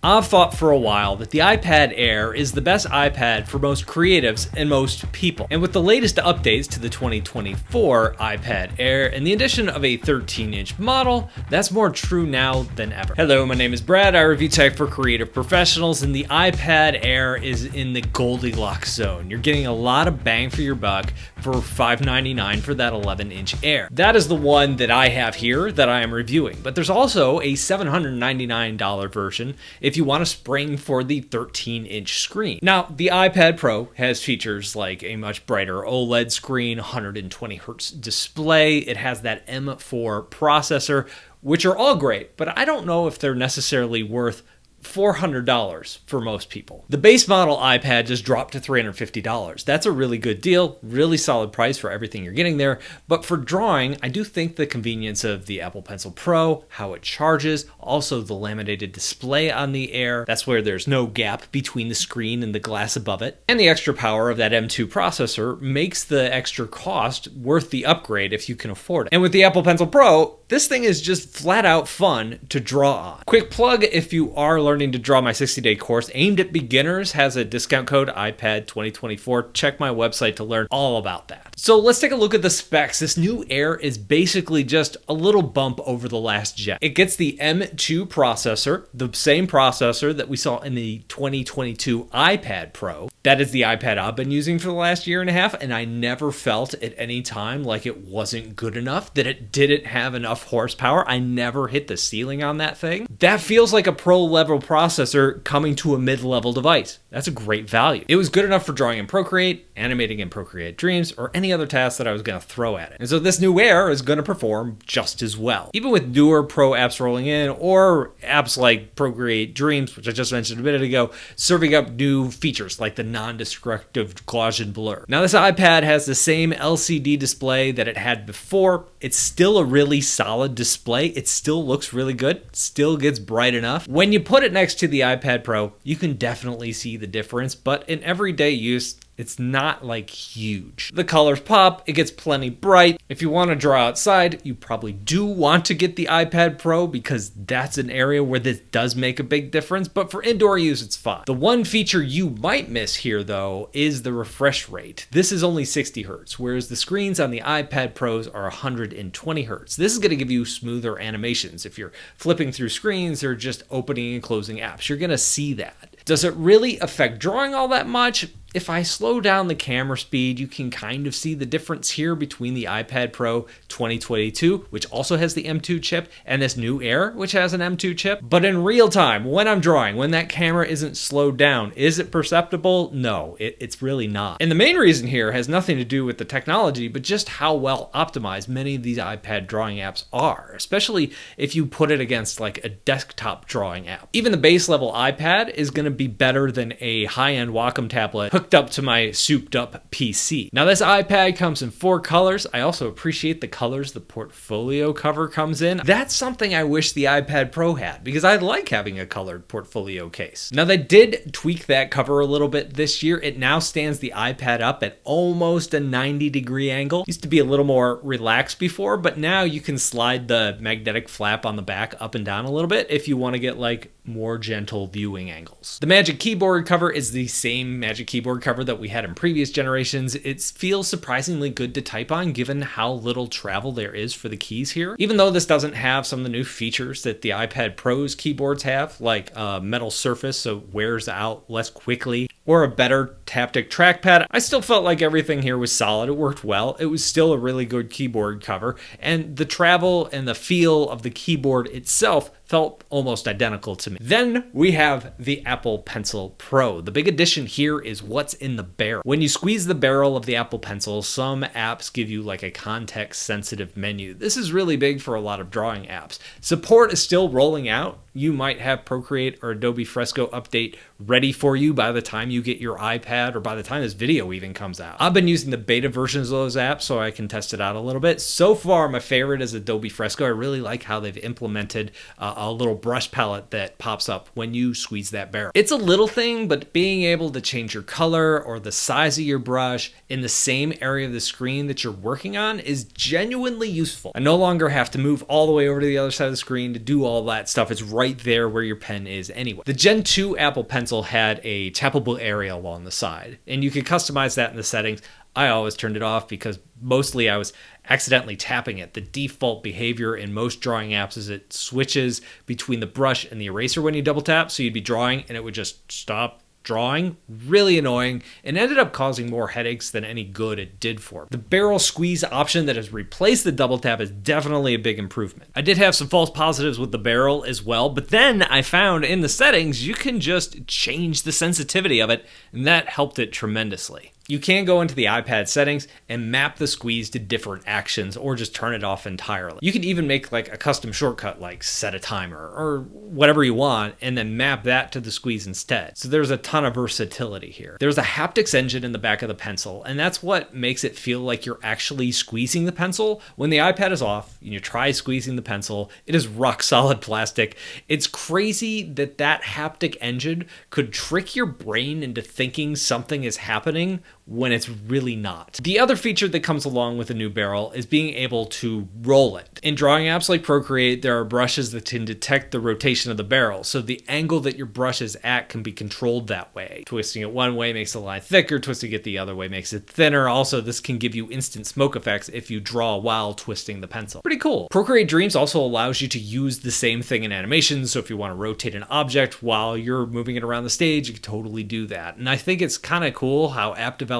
I've thought for a while that the iPad Air is the best iPad for most creatives and most people. And with the latest updates to the 2024 iPad Air and the addition of a 13-inch model, that's more true now than ever. Hello, my name is Brad. I review tech for creative professionals, and the iPad Air is in the Goldilocks zone. You're getting a lot of bang for your buck for $599 for that 11-inch Air. That is the one that I have here that I am reviewing, but there's also a $799 version if you want to spring for the 13-inch screen. Now, the iPad Pro has features like a much brighter OLED screen, 120 hertz display. It has that M4 processor, which are all great, but I don't know if they're necessarily worth $400 for most people. The base model iPad just dropped to $350. That's a really good deal, really solid price for everything you're getting there. But for drawing, I do think the convenience of the Apple Pencil Pro, how it charges, also the laminated display on the Air, that's where there's no gap between the screen and the glass above it, and the extra power of that M2 processor makes the extra cost worth the upgrade if you can afford it. And with the Apple Pencil Pro, this thing is just flat out fun to draw on. Quick plug, if you are learning to draw, my 60-day course aimed at beginners has a discount code iPad 2024. Check my website to learn all about that. So let's take a look at the specs. This new Air is basically just a little bump over the last gen. It gets the M2 processor, the same processor that we saw in the 2022 iPad Pro. That is the iPad I've been using for the last year and a half, and I never felt at any time like it wasn't good enough, that it didn't have enough horsepower. I never hit the ceiling on that thing. That feels like a pro-level processor coming to a mid-level device. That's a great value. It was good enough for drawing in Procreate, animating in Procreate Dreams, or any other task that I was going to throw at it. And so this new Air is going to perform just as well. Even with newer Pro apps rolling in, or apps like Procreate Dreams, which I just mentioned a minute ago, serving up new features like the non-destructive Gaussian blur. Now this iPad has the same LCD display that it had before. It's still a really solid display. It still looks really good, still gets bright enough. When you put it next to the iPad Pro, you can definitely see the difference, but in everyday use, it's not like huge. The colors pop, it gets plenty bright. If you want to draw outside, you probably do want to get the iPad Pro because that's an area where this does make a big difference, but for indoor use, it's fine. The one feature you might miss here though is the refresh rate. This is only 60 hertz, whereas the screens on the iPad Pros are 120 hertz. This is going to give you smoother animations. If you're flipping through screens or just opening and closing apps, you're going to see that. Does it really affect drawing all that much? If I slow down the camera speed, you can kind of see the difference here between the iPad Pro 2022, which also has the M2 chip, and this new Air, which has an M2 chip. But in real time, when I'm drawing, when that camera isn't slowed down, is it perceptible? No, it's really not. And the main reason here has nothing to do with the technology, but just how well optimized many of these iPad drawing apps are, especially if you put it against like a desktop drawing app. Even the base level iPad is going to be better than a high-end Wacom tablet hooked up to my souped up PC. Now this iPad comes in 4 colors. I also appreciate the colors the portfolio cover comes in. That's something I wish the iPad Pro had because I like having a colored portfolio case. Now they did tweak that cover a little bit this year. It now stands the iPad up at almost a 90-degree angle. Used to be a little more relaxed before, but now you can slide the magnetic flap on the back up and down a little bit if you want to get like more gentle viewing angles. The Magic Keyboard cover is the same Magic Keyboard cover that we had in previous generations. It feels surprisingly good to type on given how little travel there is for the keys here. Even though this doesn't have some of the new features that the iPad Pro's keyboards have, like a metal surface so it wears out less quickly, or a better haptic trackpad, I still felt like everything here was solid. It worked well. It was still a really good keyboard cover, and the travel and the feel of the keyboard itself felt almost identical to me. Then we have the Apple Pencil Pro. The big addition here is what's in the barrel. When you squeeze the barrel of the Apple Pencil, some apps give you like a context-sensitive menu. This is really big for a lot of drawing apps. Support is still rolling out. You might have Procreate or Adobe Fresco update ready for you by the time you get your iPad or by the time this video even comes out. I've been using the beta versions of those apps so I can test it out a little bit. So far, my favorite is Adobe Fresco. I really like how they've implemented a little brush palette that pops up when you squeeze that barrel. It's a little thing, but being able to change your color or the size of your brush in the same area of the screen that you're working on is genuinely useful. I no longer have to move all the way over to the other side of the screen to do all that stuff. It's right right there where your pen is anyway. The Gen 2 Apple Pencil had a tappable area along the side, and you could customize that in the settings. I always turned it off because mostly I was accidentally tapping it. The default behavior in most drawing apps is it switches between the brush and the eraser when you double tap, so you'd be drawing and it would just stop drawing. Really annoying, and ended up causing more headaches than any good it did for me. The barrel squeeze option that has replaced the double tap is definitely a big improvement. I did have some false positives with the barrel as well, but then I found in the settings you can just change the sensitivity of it, and that helped it tremendously. You can go into the iPad settings and map the squeeze to different actions or just turn it off entirely. You can even make like a custom shortcut like set a timer or whatever you want and then map that to the squeeze instead. So there's a ton of versatility here. There's a haptics engine in the back of the pencil, and that's what makes it feel like you're actually squeezing the pencil. When the iPad is off and you try squeezing the pencil, it is rock solid plastic. It's crazy that that haptic engine could trick your brain into thinking something is happening when it's really not. The other feature that comes along with a new barrel is being able to roll it. In drawing apps like Procreate, there are brushes that can detect the rotation of the barrel, so the angle that your brush is at can be controlled that way. Twisting it one way makes the line thicker, twisting it the other way makes it thinner. Also, this can give you instant smoke effects if you draw while twisting the pencil. Pretty cool. Procreate Dreams also allows you to use the same thing in animations, so if you want to rotate an object while you're moving it around the stage, you can totally do that. And I think it's kind of cool how app developers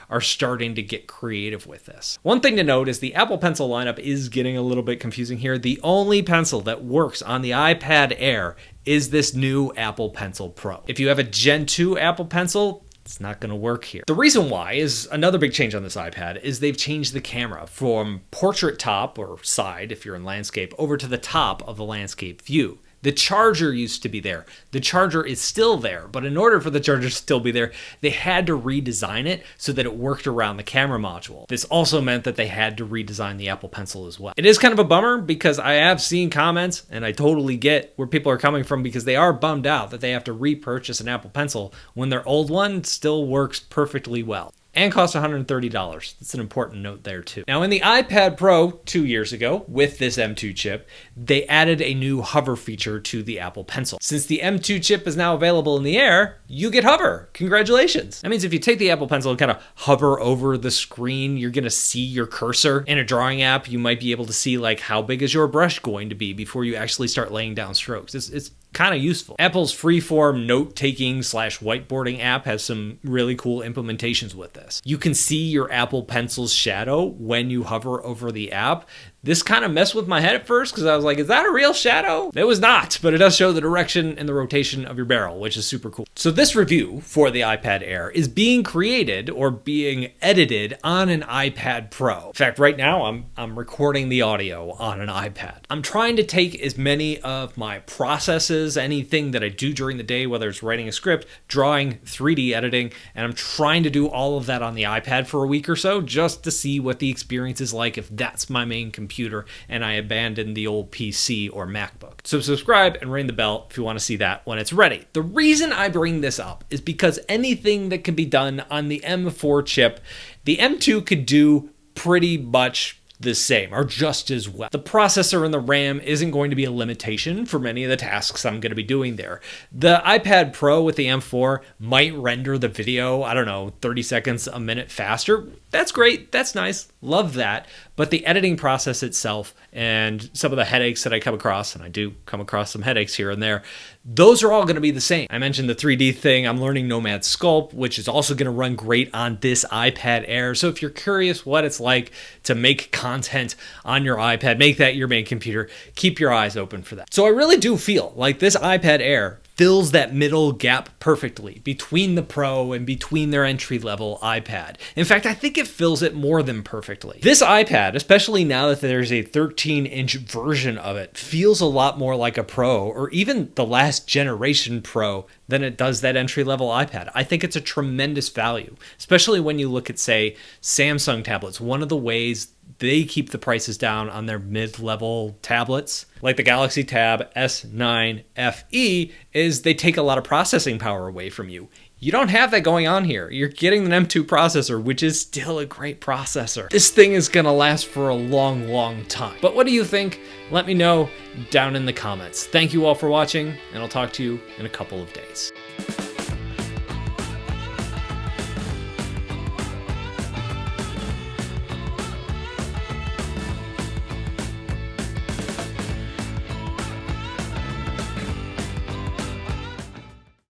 are starting to get creative with this. One thing to note is the Apple Pencil lineup is getting a little bit confusing here. The only pencil that works on the iPad Air is this new Apple Pencil Pro. If you have a Gen 2 Apple Pencil, it's not going to work here. The reason why is another big change on this iPad is they've changed the camera from portrait top or side if you're in landscape over to the top of the landscape view. The charger used to be there. The charger is still there, but in order for the charger to still be there, they had to redesign it so that it worked around the camera module. This also meant that they had to redesign the Apple Pencil as well. It is kind of a bummer because I have seen comments, and I totally get where people are coming from because they are bummed out that they have to repurchase an Apple Pencil when their old one still works perfectly well. And costs $130. That's an important note there too. Now in the iPad Pro 2 years ago, with this M2 chip, they added a new hover feature to the Apple Pencil. Since the M2 chip is now available in the Air, you get hover. Congratulations. That means if you take the Apple Pencil and kind of hover over the screen, you're gonna see your cursor. In a drawing app, you might be able to see like how big is your brush going to be before you actually start laying down strokes. It's kind of useful. Apple's freeform note-taking / whiteboarding app has some really cool implementations with this. You can see your Apple Pencil's shadow when you hover over the app. This kind of messed with my head at first because I was like, is that a real shadow? It was not, but it does show the direction and the rotation of your barrel, which is super cool. So this review for the iPad Air is being created or being edited on an iPad Pro. In fact, right now I'm recording the audio on an iPad. I'm trying to take as many of my processes, anything that I do during the day, whether it's writing a script, drawing, 3D editing, and I'm trying to do all of that on the iPad for a week or so just to see what the experience is like if that's my main computer and I abandon the old PC or MacBook. So subscribe and ring the bell if you want to see that when it's ready. The reason I bring this up is because anything that can be done on the M4 chip, the M2 could do pretty much the same or just as well. The processor and the RAM isn't going to be a limitation for many of the tasks I'm going to be doing there. The iPad Pro with the M4 might render the video, I don't know, 30 seconds a minute faster. That's great. That's nice. Love that. But the editing process itself and some of the headaches that I come across, and I do come across some headaches here and there, those are all going to be the same. I mentioned the 3D thing. I'm learning Nomad Sculpt, which is also going to run great on this iPad Air. So if you're curious what it's like to make content on your iPad, make that your main computer, keep your eyes open for that. So I really do feel like this iPad Air fills that middle gap perfectly between the Pro and between their entry-level iPad. In fact, I think it fills it more than perfectly. This iPad, especially now that there's a 13-inch version of it, feels a lot more like a Pro or even the last generation Pro than it does that entry-level iPad. I think it's a tremendous value, especially when you look at, say, Samsung tablets. One of the ways they keep the prices down on their mid-level tablets, like the Galaxy Tab S9 FE, is they take a lot of processing power away from you. You don't have that going on here. You're getting an M2 processor, which is still a great processor. This thing is gonna last for a long, long time. But what do you think? Let me know down in the comments. Thank you all for watching, and I'll talk to you in a couple of days.